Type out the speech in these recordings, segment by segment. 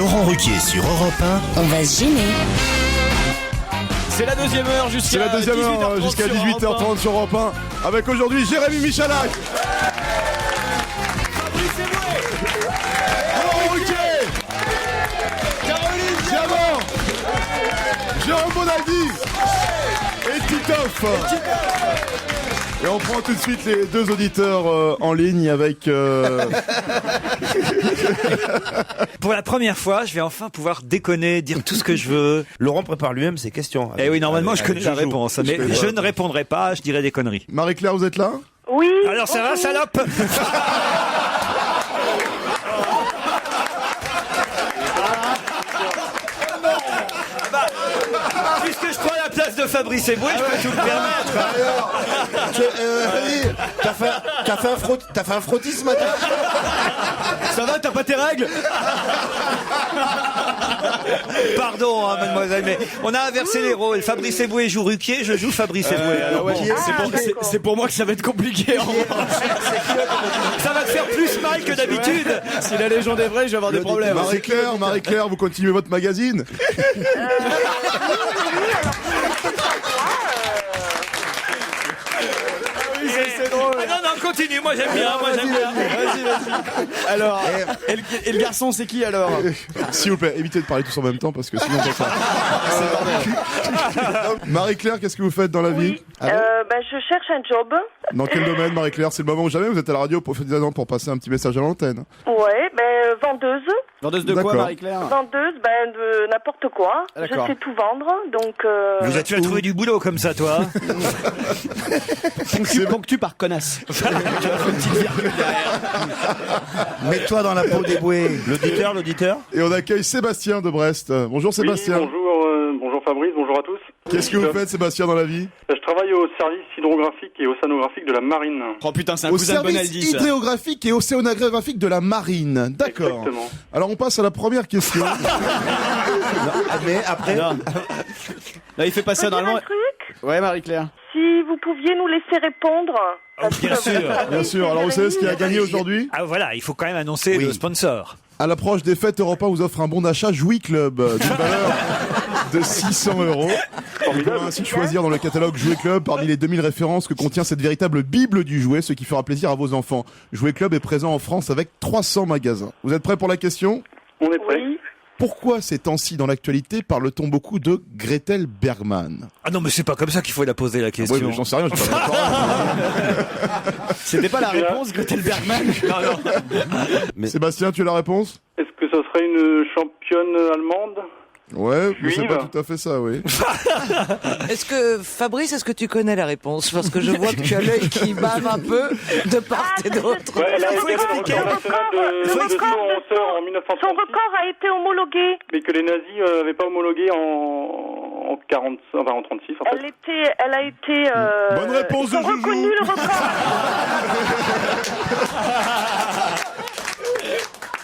Laurent Ruquier sur Europe 1. On va se gêner. C'est la deuxième heure jusqu'à 18h30 sur Europe 1 avec aujourd'hui Jérémy Michalak, Laurent Ruquier, Caroline Diamant, Jérôme Bonaldi et Titoff. Et on prend tout de suite les deux auditeurs en ligne avec... Pour la première fois, je vais enfin pouvoir déconner, dire tout ce que je veux. Laurent prépare lui-même ses questions. Eh oui, normalement, je connais la Jojo. réponse, mais je ne répondrai pas, je dirai des conneries. Marie-Claire, vous êtes là? Oui. Alors ça va, salope? Puisque je prends la place de Fabrice Eboué, je peux tout me permettre. T'as fait un frottis ce matin? Ça va, t'as pas tes règles? Pardon, hein, mademoiselle, mais on a inversé les rôles. Fabrice Eboué joue Ruquier, je joue Fabrice Eboué. Alors bon, C'est pour moi que ça va être compliqué. Ça va te faire plus mal que d'habitude. Si la légende est vraie, je vais avoir des problèmes. Marie-Claire, vous continuez votre magazine? C'est drôle. Ah non, continue, moi j'aime bien. Vas-y. Alors, et le garçon, c'est qui alors? S'il vous plaît, évitez de parler tous en même temps parce que sinon on peut pas. Marie-Claire, qu'est-ce que vous faites dans la vie? Je cherche un job. Dans quel domaine, Marie-Claire? C'est le moment où jamais vous êtes à la radio professionnellement pour passer un petit message à l'antenne. Ouais, vendeuse. Vendeuse de D'accord. quoi, Marie-Claire? Vendeuse, de n'importe quoi. Je D'accord. sais tout vendre, donc... Tu as trouvé du boulot comme ça, toi? Ponctu par connasse. Mets-toi dans la peau des bouées. L'auditeur. Et on accueille Sébastien de Brest. Bonjour Sébastien. Oui, bonjour Fabrice, bonjour à tous. Qu'est-ce que vous faites Sébastien dans la vie? Je travaille au service hydrographique et océanographique de la marine. Oh putain, c'est un Au cousin de service Bonaldi, ça. hydrographique et océanographique de la marine. D'accord. Exactement. Alors on passe à la première question. Mais après, Non. Là, il fait pas ça Peux dire normalement. un truc? Ouais, Marie-Claire. Si vous pouviez nous laisser répondre... parce bien que sûr, Fabrice Bien sûr. Alors vous savez ce qui a gagné aujourd'hui? Ah voilà, il faut quand même annoncer le sponsor. À l'approche des fêtes, Europe 1 vous offre un bon d'achat Jouy Club d'une valeur de 600 €. Vous pourrez ainsi choisir dans le catalogue Jouet Club parmi les 2000 références que contient cette véritable bible du jouet, ce qui fera plaisir à vos enfants. Jouet Club est présent en France avec 300 magasins. Vous êtes prêts pour la question? On est prêts. Oui. Pourquoi ces temps-ci dans l'actualité parle-t-on beaucoup de Gretel Bergman? Ah non, mais c'est pas comme ça qu'il faut la poser la question. Oui, mais j'en sais rien, je suis pas d'accord. C'était pas la réponse, Gretel Bergman. Non. Sébastien, tu as la réponse? Est-ce que ça serait une championne allemande? Ouais, mais c'est Juive. pas tout à fait ça, oui. Fabrice, est-ce que tu connais la réponse? Parce que je vois que tu as l'œil qui bave un peu de part et d'autre. Ouais, elle a faut été expliquer. internationale de saut en hauteur en Son 1936, record a été homologué. mais que les nazis n'avaient pas homologué en 36 en fait. Elle a été... Bonne réponse ils ont de Joujou. reconnu le record.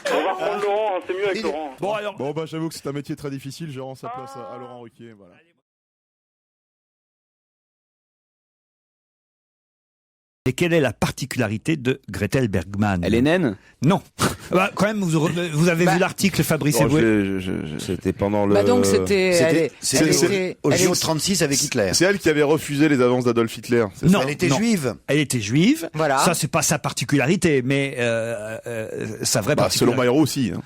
On va reprendre Laurent, hein, c'est mieux avec Laurent. Bon alors. Bon, bah j'avoue que c'est un métier très difficile, je rends sa place à Laurent Ruquier, voilà. Et quelle est la particularité de Gretel Bergman? Elle est naine? Non. Bah, quand même, vous avez vu l'article, Fabrice Eboué? C'était pendant le. Bah donc c'était... C'était au JO 36 avec Hitler. C'est elle qui avait refusé les avances d'Adolf Hitler. C'est Non. ça Elle était non. juive. Elle était juive. Voilà. Ça, c'est pas sa particularité, mais sa vraie Bah, selon particularité. Bayrou aussi. Hein.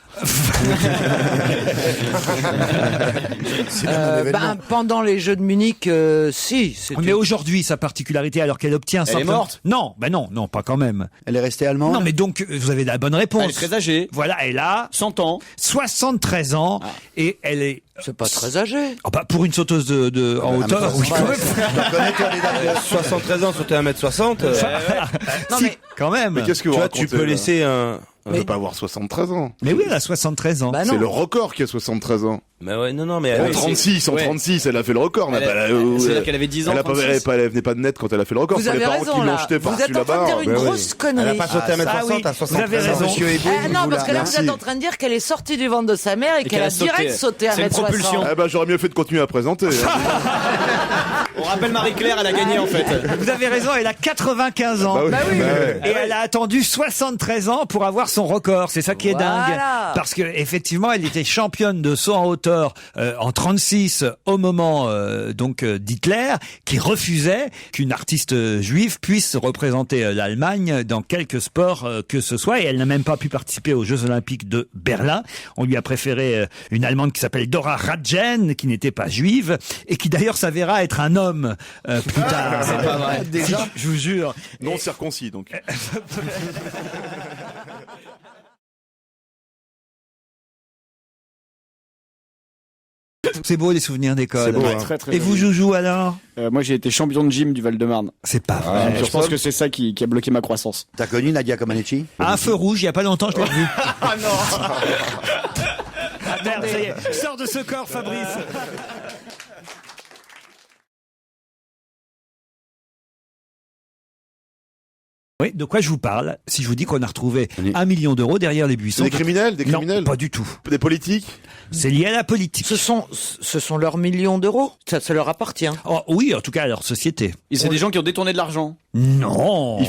C'est un événement. pendant les Jeux de Munich, si. Mais aujourd'hui, sa particularité, alors qu'elle obtient... Elle est morte? Non, non, pas quand même. Elle est restée allemande. Non, mais donc, vous avez la bonne réponse. Elle est très âgée. Voilà, elle a 100 ans. 73 ans et elle est... C'est pas très âgé. Oh bah, pour une sauteuse en hauteur, oui, quand même. Je connais toi les dates. 73 ans, sauter 1m60. Non, Si, mais- quand même. Mais qu'est-ce que Tu vous vois, racontez tu peux là? laisser un. Elle peut pas avoir 73 ans. Mais oui, elle a 73 ans. Bah C'est non. le record qui a 73 ans. Mais ouais, non, mais. En oui, 36, ouais. 36, elle a fait le record. C'est-à-dire qu'elle avait 10 ans. Elle venait pas de net quand elle a fait le record. Vous C'est les avez parents raison qui l'ont là. jeté Vous par-dessus êtes en la train de barre. dire une Ben oui. grosse connerie. Elle a pas sauté 1m60 ça, oui. à 73 Vous avez raison. Monsieur Eboué. Non, parce que là, vous Merci. êtes en train de dire qu'elle est sortie du ventre de sa mère et qu'elle qu'elle a a sauté. direct sauté à C'est une 1m60. propulsion. Eh ben, j'aurais mieux fait de continuer à présenter. Hein. On rappelle Marie-Claire, elle a gagné en fait. Vous avez raison, elle a 95 ans. Bah oui. Et elle a attendu 73 ans pour avoir son record. C'est ça qui est Voilà. dingue. Parce que effectivement, elle était championne de saut en hauteur en 36 au moment d'Hitler, qui refusait qu'une artiste juive puisse représenter l'Allemagne dans quelque sport que ce soit. Et elle n'a même pas pu participer aux Jeux Olympiques de Berlin. On lui a préféré une Allemande qui s'appelle Dora Radjen, qui n'était pas juive et qui d'ailleurs s'avéra être un homme plus tard. C'est pas vrai. Déjà, Je vous jure. non circoncis donc. C'est beau les souvenirs d'école. C'est beau, hein. Très, très Et vous, Joujou, alors? Moi j'ai été champion de gym du Val-de-Marne. C'est pas vrai. Je pense que c'est ça qui a bloqué ma croissance. T'as connu Nadia Comaneci? À un feu rouge, il y a pas longtemps, je l'ai revu. Ah non. Merde, ça y est. Sors de ce corps, Fabrice. Oui, de quoi je vous parle si je vous dis qu'on a retrouvé 1 million d'euros derrière les buissons? Des criminels, des criminels. Non, pas du tout. Des politiques. C'est lié à la politique. Ce sont leurs millions d'euros. Ça leur appartient. Oh, oui, en tout cas à leur société. Et c'est des gens qui ont détourné de l'argent. Non. Ils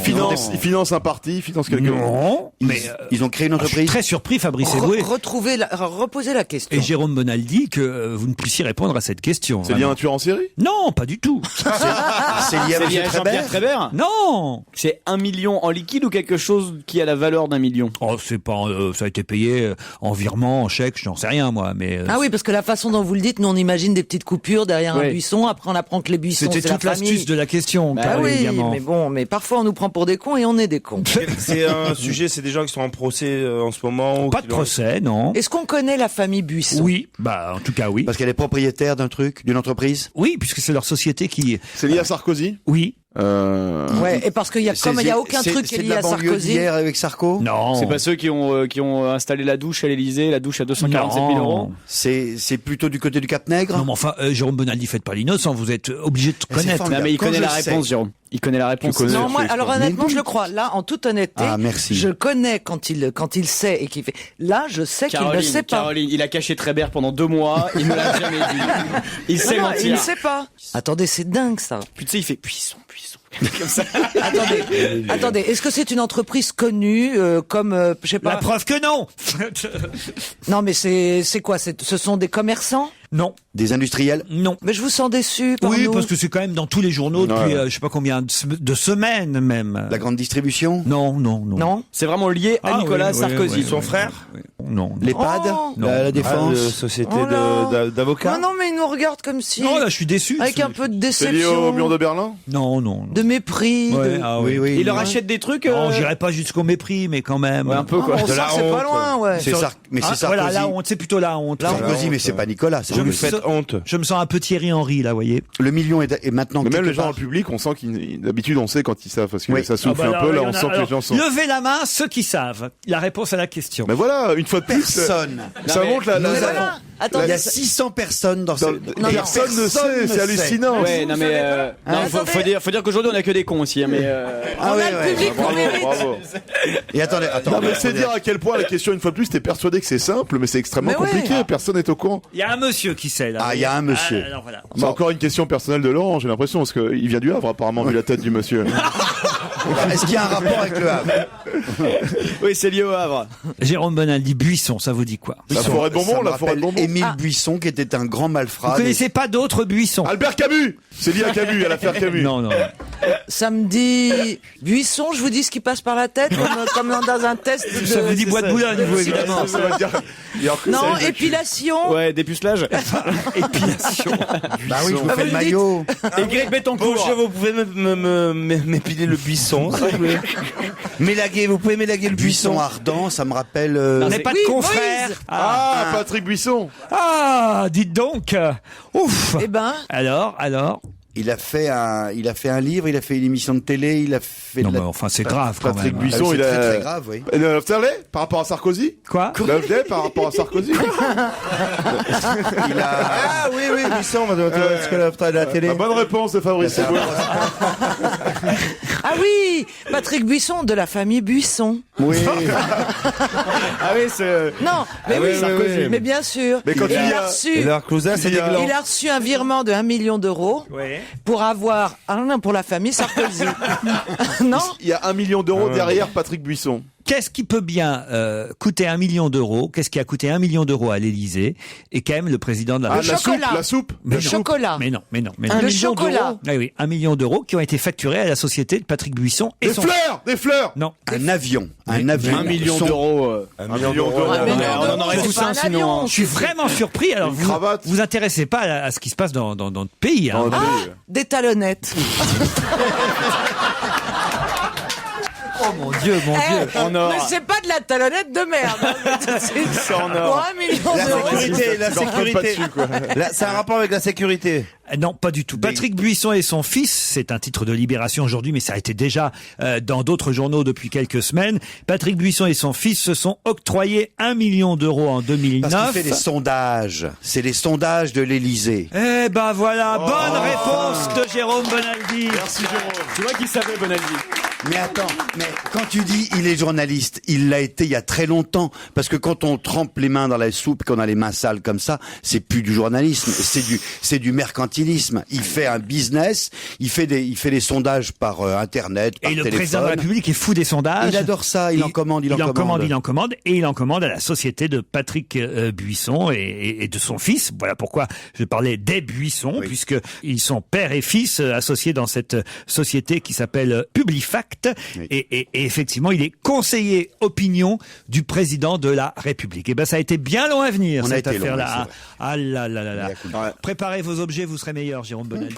financent un parti, ils financent quelqu'un. Non. Mais Ils ont créé une je suis entreprise. très surpris, Fabrice Eboué. Reposer la question. Et Jérôme Bonaldi que vous ne puissiez répondre à cette question. C'est lié à vraiment. un tueur en série? Non, pas du tout. C'est lié à C'est lié M. à Jean-Pierre Trébert. Trébert. Non. C'est 1 million en liquide ou quelque chose qui a la valeur d'1 million? Oh, c'est pas. Ça a été payé en virement, en chèque, je n'en sais rien moi, mais. Ah oui, parce que la façon dont vous le dites, nous on imagine des petites coupures derrière un Oui. buisson. Après on apprend que les buissons C'était c'est la toute l'astuce famille. de la question. Bah Karine, oui, évidemment. mais parfois on nous prend pour des cons et on est des cons. C'est un sujet, c'est des gens qui sont en procès en ce moment. ou Pas qui de l'ont- procès, non. Est-ce qu'on connaît la famille Buisson? Oui, bah en tout cas oui. Parce qu'elle est propriétaire d'un truc, d'une entreprise. Oui, puisque c'est leur société qui. C'est lié à Sarkozy? Oui. Ouais, et parce qu'il y a comme il y a aucun truc qui est C'est de lié la à banlieue Sarkozy. d'hier avec Sarko. Non. C'est pas ceux qui ont installé la douche à l'Elysée, la douche à 247 000 euros. C'est plutôt du côté du Cap Nègre. Non, mais enfin, Jérôme Bonaldi, faites pas l'innocent, vous êtes obligé de c'est connaître. formidable. Non mais il Quand connaît je la sais. réponse, Jérôme. Il connaît la réponse. connais. Non, moi, c'est alors extra. honnêtement, Mais je oui. le crois. Là, en toute honnêteté, Ah, merci. je connais quand il sait et qu'il fait. Là, je sais qu'il ne Caroline, sait pas. Caroline, il a caché Trébert pendant 2 mois, il ne l'a jamais dit. Il sait Non, il ne mentir. sait pas. Attendez, c'est dingue ça. Puis tu sais, il fait puissant. Comme ça. Attendez, est-ce que c'est une entreprise connue comme je sais La pas. preuve que non. Non, mais c'est quoi? Ce sont des commerçants? Non, Des industriels. non. Mais je vous sens déçu par Oui, nous. parce que c'est quand même dans tous les journaux depuis Ouais. je sais pas combien de semaines même. La grande distribution. Non. Non. C'est vraiment lié à Ah, Nicolas oui, Sarkozy. oui, Son oui, frère oui. Non. L'EHPAD. Oh. La défense. société Oh là. d'avocats. Non, mais il nous regarde comme si. Non, là, je suis déçu. Avec un peu de C'est lié au déception, mur de Berlin? Non. de mépris. Ouais, de- ah oui. Oui. Il leur achète des trucs. Non, j'irai pas jusqu'au mépris, mais quand même. Ouais, un peu quoi. Ah, on sent la que c'est pas honte. loin, ouais. Mais c'est Ah, Sarkozy. voilà, la honte, c'est plutôt la honte. Sarkozy, mais c'est pas Nicolas. c'est Je Vous me lui Sarkozy. faites honte. Je me sens un peu Thierry Henry, là, vous voyez. Le million est maintenant. Mais même quelque les gens part. en public, on sent d'habitude on sait quand ils savent parce que Oui. ça souffle Ah bah un peu. alors, Là, il y on en a- sent que les alors, gens sont. Levez la main, ceux qui savent la réponse à la question. Mais voilà, une fois de plus, Personne. ça Non, mais- montre la. Nous Mais avons- voilà. Il y Attendez, a 600 personnes dans dans- cette. Non, Personne ne sait, c'est hallucinant. Ouais, non mais non, faut dire qu'aujourd'hui on a que des cons aussi, hein, mais Ah on ouais, a le ouais. public qu'on Bravo, mérite. bravo. Et attendez. Non mais c'est dire à quel point la question une fois de plus, t'es persuadé que c'est simple, mais c'est extrêmement Mais ouais. compliqué. Personne n'est au courant. Il y a un monsieur qui sait, là. Ah, il y a un monsieur. alors voilà. C'est encore une question personnelle de Laurent, j'ai l'impression, parce qu'il vient du Havre apparemment vu la tête du monsieur. Est-ce qu'il y a un rapport avec le Havre? oui, c'est lié au Havre. Jérôme Bonaldi, Buisson, ça vous dit quoi? La forêt de Ça bonbons, me la forêt de rappelle bonbons. Émile Buisson, qui était un grand Vous malfrat. connaissez pas d'autres Buissons? Albert Camus. C'est lié à Camus, à l'affaire Camus. Non. Ça me dit Buisson, je vous dis ce qui passe par la tête, comme dans un test de. Ça vous dit Bois de Boulogne, vous, évidemment. Ça veut dire- il y a encore Non, ça, épilation. Ouais, dépucelage. Épilation. Bah oui, je vous Ah, fais vous le le maillot. Et Greg Bettencourt. Bonjour, vous pouvez m'épiler le buisson, s'il vous plaît. Mélaguer, vous pouvez mélaguer le Buisson buisson. ardent, ça me rappelle. On n'est pas de Oui, confrères. Moïse. Ah, Patrick Buisson. Ah, dites donc. Ouf. Eh ben, Alors. Il a fait un livre, il a fait une émission de télé, il a fait. Non, de mais la- enfin, c'est grave quand Patrick même. Ah oui, Buisson, c'est il a. très très grave, oui. L'Oftalet par rapport à Sarkozy. Quoi? L'Oftalet par rapport à Sarkozy. Il a. Ah oui, Buisson, parce que la télé. La bonne réponse de Fabrice. Ah oui, Patrick Buisson, de la famille Buisson. Oui. Ah oui, c'est... Non, mais oui, Sarkozy. mais bien sûr. Mais quand il il y a a- reçu... Et leur cousin, c'est des glands. Il a reçu un virement de 1 million d'euros pour avoir... Ah non, pour la famille Sarkozy. Non. Il y a 1 million d'euros derrière Patrick Buisson. Qu'est-ce qui peut bien coûter 1 million d'euros? Qu'est-ce qui a coûté 1 million d'euros à l'Élysée? Et quand même le président de la Ah, République. la soupe. Mais Le non. chocolat. Mais non. Le chocolat. Ah oui, 1 million d'euros qui ont été facturés à la société de Patrick Buisson et Des son... fleurs. Non. Un avion. Un avion. 1 million d'euros. 1 million d'euros. Un million on en d'euros, aurait c'est tous pas un, sinon, avion. hein. Je suis vraiment surpris. Alors, Une cravate. vous intéressez pas à ce qui se passe dans notre pays. Hein. Des talonnettes. Oh mon Dieu, mon Dieu. En or. Mais c'est pas de la talonnette de merde. C'est en or. Pour 1 million La d'euros. sécurité, la Pas sécurité. dessus, quoi. Là, c'est un rapport avec la sécurité. Non, pas du tout. Patrick Buisson et son fils, c'est un titre de Libération aujourd'hui, mais ça a été déjà dans d'autres journaux depuis quelques semaines. Patrick Buisson et son fils se sont octroyés 1 million d'euros en 2009. Parce qu'il fait des sondages. C'est les sondages de l'Élysée. Eh ben voilà, bonne réponse de Jérôme Bonaldi. Merci Jérôme. Tu vois qui savait, Bonaldi. Mais attends, mais quand tu dis il est journaliste, il l'a été il y a très longtemps. Parce que quand on trempe les mains dans la soupe, qu'on a les mains sales comme ça, c'est plus du journalisme, c'est du mercantilisme. Il fait un business, il fait des sondages par internet, par Et le téléphone. président de la République est fou des sondages. Il adore ça, il en commande. Il en commande et il en commande à la société de Patrick Buisson et de son fils. Voilà pourquoi je parlais des Buissons, Oui. puisque ils sont père et fils associés dans cette société qui s'appelle Publifact. Oui. Et effectivement, il est conseiller opinion du président de la République. Et ben, ça a été bien long à venir, On a cette été long, affaire-là. oui, c'est vrai. Ah là là là là. Mais à coup de- Ouais. Préparez vos objets, vous serez meilleur, Jérôme Bonaldi.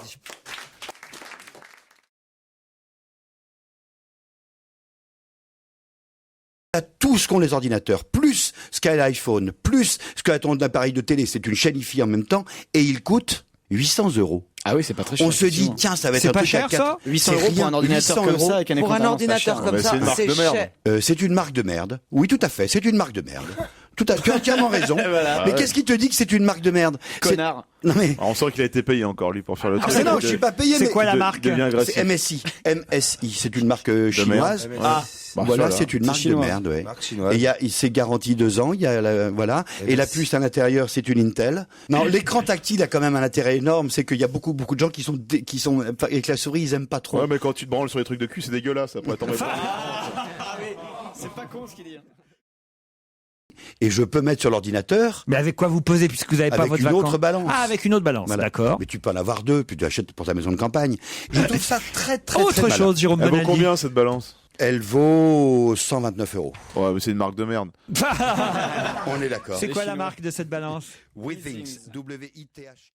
Tout ce qu'ont les ordinateurs, plus ce qu'a l'iPhone, plus ce qu'a ton appareil de télé, c'est une chaîne IFI en même temps, et il coûte 800 euros. Ah oui, c'est pas très cher. On se dit, effectivement. tiens, ça va être C'est un pas truc cher, à 4. ça 800 C'est euros pour rien, un ordinateur 800 comme euros. ça avec un Pour écran un d'avance, pas ordinateur cher. comme Bah, ça, c'est une marque c'est de merde. cher. C'est une marque de merde. Oui, tout à fait, c'est une marque de merde. Tu as entièrement raison. Mais qu'est-ce qui te dit que c'est une marque de merde? Connard. Non mais... On sent qu'il a été payé encore lui pour faire le truc. Mais non, je suis pas payé, C'est mais... quoi la De- marque? devient agressif. C'est MSI. MSI, c'est une marque chinoise. merde. Ah, voilà, voilà. c'est une marque de chinois. merde, ouais. Marque chinoise. Et c'est garanti 2 ans, il y a voilà. Et la puce à l'intérieur, c'est une Intel. Non, l'écran tactile a quand même un intérêt énorme, c'est qu'il y a beaucoup de gens qui sont avec la souris, ils aiment pas trop. Ouais, mais quand tu te branles sur les trucs de cul, c'est dégueulasse. Après, t'en mets pas. C'est pas con ce qu'il dit. Et je peux mettre sur l'ordinateur Mais avec quoi vous posez puisque vous n'avez pas avec votre une vacances? autre balance. Ah, avec une autre balance, Voilà. d'accord. Mais tu peux en avoir 2, puis tu achètes pour ta maison de campagne. Je trouve ça très très Autre très malin. chose, Jérôme Elle vaut Bonaldi. combien cette balance? Elle vaut 129 €. Ouais, mais c'est une marque de merde. On est d'accord. C'est quoi la marque de cette balance? Withings, W-I-T-H.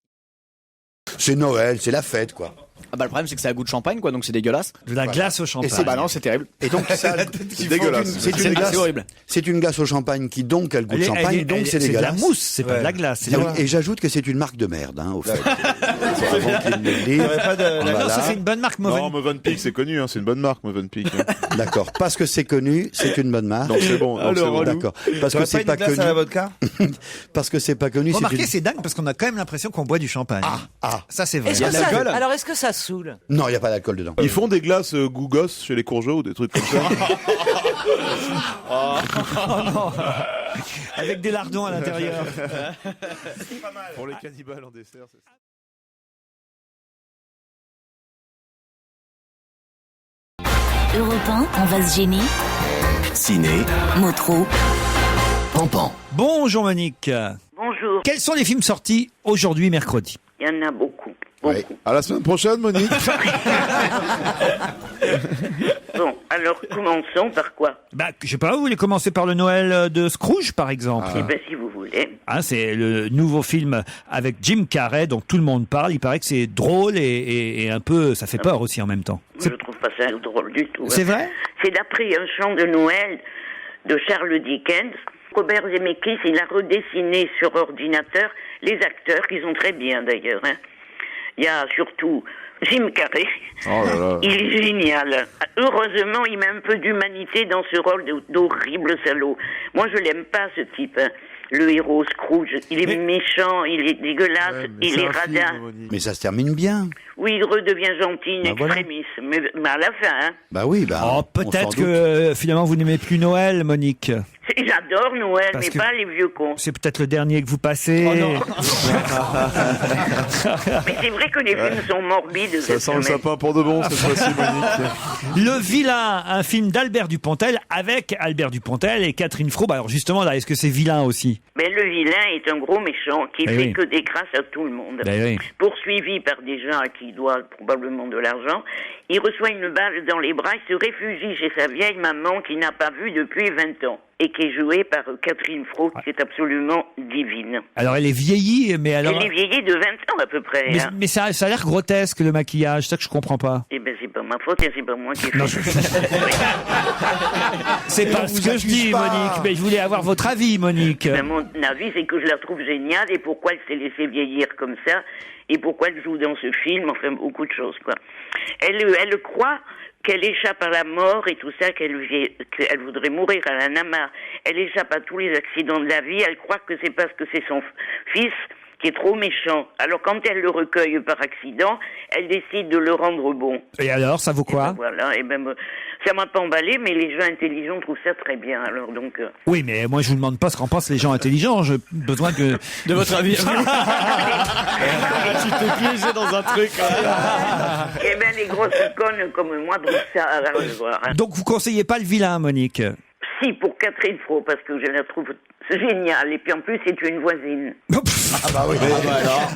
C'est Noël, c'est la fête, quoi. Ah bah le problème c'est que ça a goût de champagne quoi, donc c'est dégueulasse. De la glace au champagne. Et c'est bah non, c'est terrible. Et donc, ça, C'est dégueulasse. c'est une glace. C'est horrible. C'est une glace au champagne qui donc a le goût de champagne, donc c'est de la dégueulasse. mousse, c'est pas de la glace. c'est de la- Et j'ajoute que c'est une marque de merde, hein, au fait. Avant qu'il ne le dise. Non, ça c'est une bonne marque, Non, Moven. Movenpick, c'est connu, hein, c'est une bonne marque, Movenpick. Hein. D'accord. Parce que c'est connu, c'est une bonne marque. Donc c'est bon. donc c'est bon. D'accord. Parce que c'est pas connu. à la vodka? Parce que c'est pas connu, c'est Remarquez, une... c'est dingue parce qu'on a quand même l'impression qu'on boit du champagne. Ah. Ça c'est vrai. Est-ce que de l'alcool ça, alors est-ce que ça saoule? Non, il n'y a pas d'alcool dedans. Ils font des glaces goût gosse chez les Courgeaux ou des trucs comme ça. Avec des lardons à l'intérieur. Pour les cannibales en dessert, c'est ça. Europe 1, on va se gêner. Ciné, Motro. Pampan. Bonjour Monique. Bonjour. Quels sont les films sortis aujourd'hui, mercredi? Il y en a beaucoup. Ouais. À la semaine prochaine, Monique. Bon, alors commençons par quoi? Bah, je sais pas, vous voulez commencer par le Noël de Scrooge, par exemple? Eh ben, si vous voulez. Hein, c'est le nouveau film avec Jim Carrey dont tout le monde parle. Il paraît que c'est drôle et un peu, ça fait peur aussi en même temps. Moi, je trouve pas ça drôle du tout. C'est vrai? C'est d'après un chant de Noël de Charles Dickens. Robert Zemeckis, il a redessiné sur ordinateur les acteurs, qui sont très bien d'ailleurs. Hein. Il y a surtout Jim Carrey. Oh là là. Il est génial. Heureusement, il met un peu d'humanité dans ce rôle d'horrible salaud. Moi, je l'aime pas, ce type. Hein. Le héros Scrooge. Il est méchant, il est dégueulasse, Ouais, mais il c'est est un film, radin. Monique. Mais ça se termine bien. où il redevient gentil, in voilà. extremis. Mais à la fin, hein. Bah oui, bah. Oh, on peut-être s'en que doute. finalement vous n'aimez plus Noël, Monique. J'adore Noël, Parce mais que- pas les vieux cons. C'est peut-être le dernier que vous passez. Oh non. Mais c'est vrai que les films sont morbides. Ça cette sent le semaine. sapin pour de bon cette fois-ci, Monique. Le Vilain, un film d'Albert Dupontel avec Albert Dupontel et Catherine Fro. Bah alors justement là, est-ce que c'est vilain aussi? Mais le vilain est un gros méchant qui Eh fait oui. que des grâces à tout le monde. Eh oui. Poursuivi par des gens à qui il doit probablement de l'argent, il reçoit une balle dans les bras et se réfugie chez sa vieille maman qu'il n'a pas vue depuis 20 ans et qui est jouée par Catherine Fro, qui est absolument divine. Alors elle est vieillie, mais alors. Elle est vieillie de 20 ans à peu près. Mais, hein. mais ça a l'air grotesque le maquillage, c'est ça que je comprends pas. Eh ben c'est pas ma faute et c'est pas moi qui ai Non, fait. C'est pas ce que je dis, Monique, mais je voulais avoir votre avis, Monique. Ben, mon avis, c'est que je la trouve géniale et pourquoi elle s'est laissée vieillir comme ça et pourquoi elle joue dans ce film, enfin beaucoup de choses, quoi. Elle croit qu'elle échappe à la mort et tout ça, qu'elle voudrait mourir à la Nama. Elle échappe à tous les accidents de la vie, elle croit que c'est parce que c'est son fils qui est trop méchant. Alors quand elle le recueille par accident, elle décide de le rendre bon. Et alors, ça vaut quoi? Ben, voilà, et ben ça m'a pas emballé, mais les gens intelligents trouvent ça très bien. Alors donc. Oui, mais moi je vous demande pas ce qu'en pensent les gens intelligents. J'ai besoin que De votre avis. Tu t'es piégé dans un truc. Eh ben les grosses connes comme moi trouvent ça à revoir. Hein. Donc vous conseillez pas le Vilain, Monique? Si, pour Catherine Fro, parce que je la trouve géniale. Et puis en plus, c'est une voisine. Ah bah oui.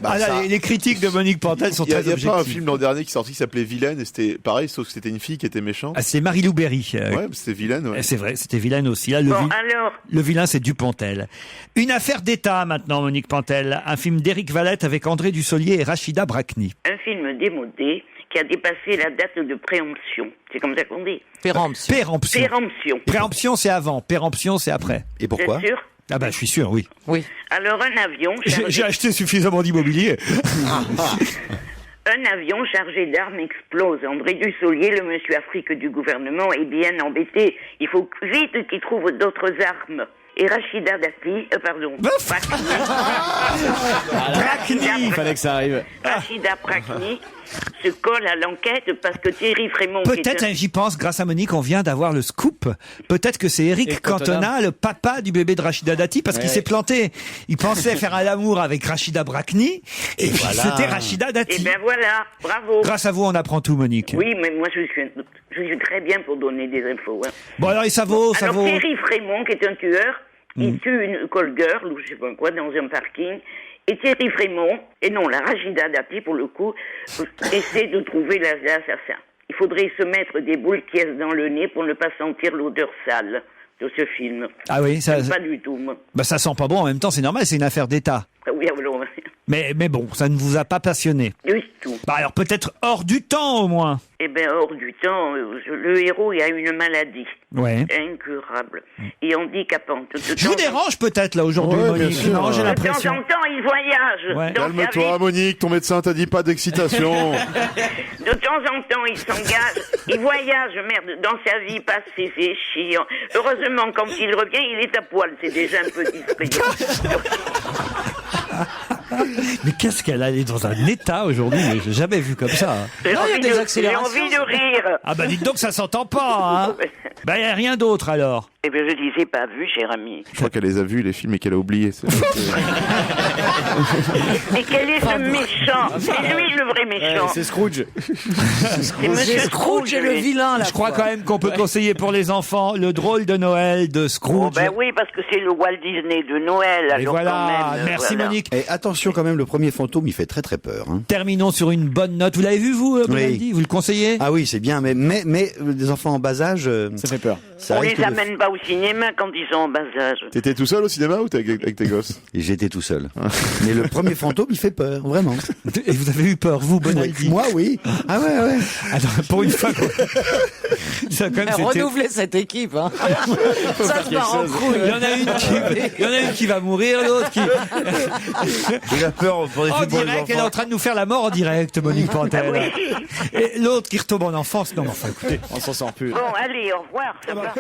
Ah là, les critiques de Monique Pantel sont Il y a très objectives. pas un film l'an dernier qui est sorti qui s'appelait Vilaine et c'était pareil, sauf que c'était une fille qui était méchante. Ah, c'est Marie-Lou Berry. Ouais, c'était Vilaine. Ouais. C'est vrai, c'était Vilaine aussi. Là, Bon, alors, le Vilain, c'est Dupontel. Une affaire d'État maintenant, Monique Pantel. Un film d'Éric Valette avec André Dussolier et Rachida Brakni. un film démodé qui a dépassé la date de préemption. C'est comme ça qu'on dit. Péremption. Péremption. Péremption. Préemption, c'est avant. Péremption, c'est après. Et pourquoi? Bien sûr. Ah bah, je suis sûr, oui. Oui. Alors, un avion J'ai chargé, acheté suffisamment d'immobilier. un avion chargé d'armes explose. André Dussolier, le monsieur Afrique du gouvernement, est bien embêté. Il faut vite qu'il trouve d'autres armes. Et Rachida Dati, Brakni. Il fallait que ça arrive. Rachida Brakni se colle à l'enquête parce que Thierry Frémont... qui est Peut-être, un- j'y pense, grâce à Monique, on vient d'avoir le scoop. Peut-être que c'est Eric Et Cantona. Cantona, le papa du bébé de Rachida Dati, parce qu'il Ouais. s'est planté. Il pensait faire un amour avec Rachida Brakni, et puis voilà. c'était Rachida Eh Dati. ben voilà, bravo. Grâce à vous, on apprend tout, Monique. Oui, mais moi je suis très bien pour donner des infos. Hein. Bon, alors, et ça vaut, ça Alors vaut. Thierry Frémont, qui est un tueur, il tue une call girl, ou je sais pas quoi, dans un parking. Et Thierry Frémont, et non, la Rachida Dati pour le coup, essaie de trouver l'assassin. Il faudrait se mettre des boules pièces dans le nez pour ne pas sentir l'odeur sale de ce film. Ah oui, ça, Pas du tout, moi. bah, ça sent pas bon. En même temps, c'est normal, c'est une affaire d'État. Ah oui, alors, Mais bon, ça ne vous a pas passionné. du tout. Bah, alors, peut-être hors du temps, au moins. Eh bien, hors du temps, le héros il a une maladie Ouais. incurable et handicapante. Je vous dérange peut-être, là, aujourd'hui, Ouais, bien Monique. sûr. Non, j'ai De temps l'impression. en temps, il voyage. Ouais. Dans sa Calme-toi, vie. Monique, ton médecin t'a dit pas d'excitation. De temps en temps, il s'engage, il voyage, merde, dans sa vie passée, c'est chiant. Heureusement, quand il revient, il est à poil, c'est déjà un peu distrayant. Mais qu'est-ce qu'elle a? Elle est dans un état aujourd'hui, mais j'ai jamais vu comme ça. J'ai Non, il y a envie des de- accélérations. J'ai envie de rire. Ah bah dites donc, ça s'entend pas, hein. Bah, y a rien d'autre, alors. Eh bien, je disais pas vu, cher ami. Je crois qu'elle les a vus, les films, et qu'elle a oublié. Mais quel est ce méchant? C'est lui le vrai méchant. C'est Scrooge. C'est Monsieur Scrooge et le lui. vilain, là. Je crois quand même qu'on peut conseiller pour les enfants le drôle de Noël de Oh, Scrooge. ben oui, parce que c'est le Walt Disney de Noël. Et Alors voilà, quand même, merci voilà. Monique. Et attention quand même, le premier fantôme, il fait très très peur. Hein. Terminons sur une bonne note. Vous l'avez vu, vous, Bonaldi? Vous le conseillez? Ah oui, c'est bien, mais des enfants en bas âge, Ça fait peur. ça On risque les de- amène pas au cinéma quand ils sont en bas âge. T'étais tout seul au cinéma ou t'es avec tes gosses? Et j'étais tout seul. Mais le premier fantôme, il fait peur, vraiment. Et vous avez eu peur, vous, Bonaldi? Moi, oui. Ah ouais, ouais. Alors, pour une fois, ça, quand même, c'était- Renouveler cette équipe, hein. Ça se part en couille. il y en a une qui va mourir, l'autre qui... Il a peur pour les En direct, elle est en train de nous faire la mort en direct, Monique Pantel. Et l'autre qui retombe en enfance. Non, mais enfin, écoutez. On s'en sort plus. Bon, allez, au revoir. Ça va.